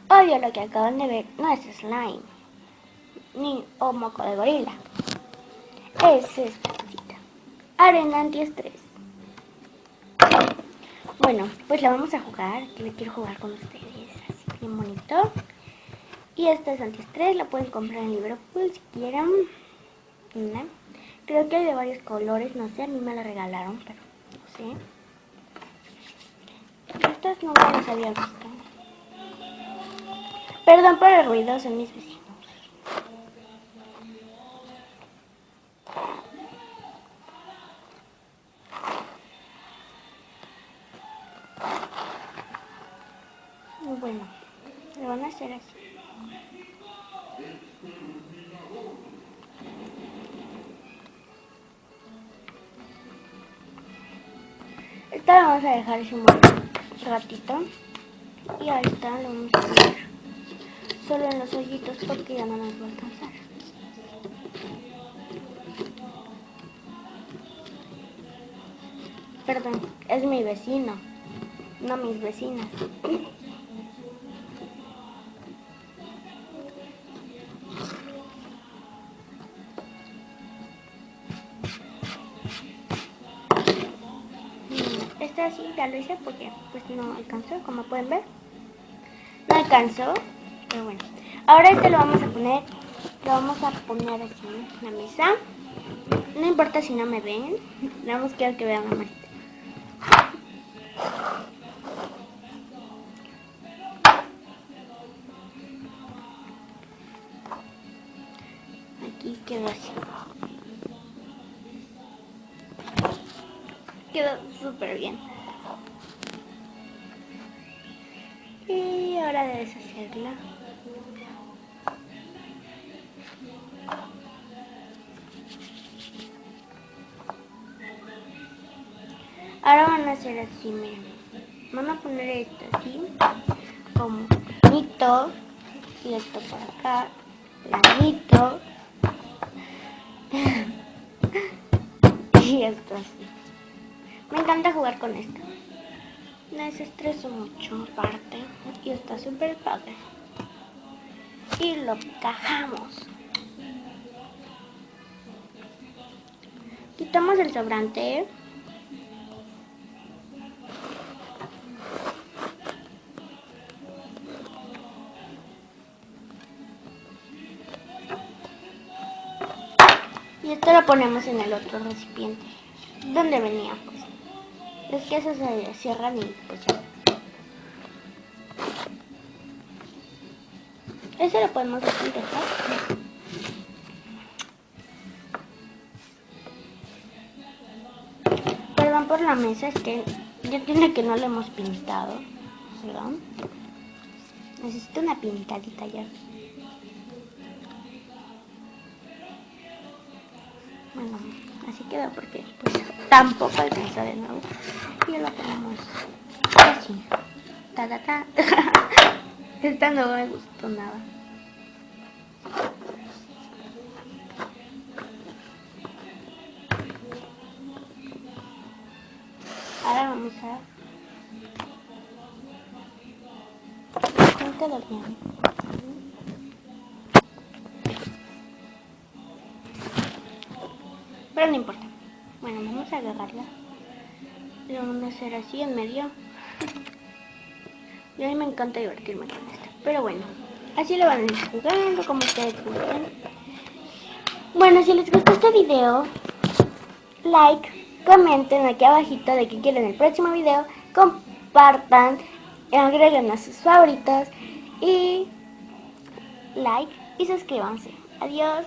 Obvio, lo que acaban de ver no es slime, ni o moco de gorila. Es esta cosita. Arena antiestrés. Bueno, pues la vamos a jugar. Aquí la quiero jugar con ustedes. Así bien bonito. Y esta es antiestrés. La pueden comprar en Liverpool si quieren. ¿No? Creo que hay de varios colores. No sé, a mí me la regalaron, pero no sé. Estas no me las había visto. Perdón por el ruido, son mis vecinos. Bueno, lo van a hacer así. Esta la vamos a dejar así un ratito. Y ahorita lo vamos a poner solo en los hoyitos porque ya no nos va a alcanzar. Perdón, es mi vecino, no mis vecinas. Esta sí ya lo hice porque pues no alcanzó, como pueden ver. No alcanzó, pero bueno. Ahora este lo vamos a poner así en la mesa. No importa si no me ven, nada más quiero que vean la manita. Aquí quedó así. Quedó súper bien. Y ahora de deshacerla. Ahora van a hacer así, miren. Van a poner esto así, como bonito. Y esto por acá, planito. Y esto así. Me encanta jugar con esto. Me desestreso mucho aparte. Y está súper padre. Y lo cajamos. Quitamos el sobrante. Y esto lo ponemos en el otro recipiente. ¿Dónde venía? Pues es que esos se cierran y pues ya. Ese lo podemos aquí dejar. Perdón por la mesa, es que ya tiene que no le hemos pintado. Perdón. Necesito una pintadita ya. Bueno, así quedó porque pues tampoco alcanza de nuevo. Y lo ponemos así. Ta ta ta. Esta no me gustó nada. Ahora vamos a... ¿Cómo quedó bien? Pero no importa. Bueno, vamos a agarrarla. Y lo vamos a hacer así en medio. Y a mí me encanta divertirme con esto. Pero bueno, así lo van a ir jugando como ustedes gusten. Bueno, si les gustó este video, like, comenten aquí abajito de qué quieren el próximo video, compartan, agreguen a sus favoritos y like y suscríbanse. Adiós.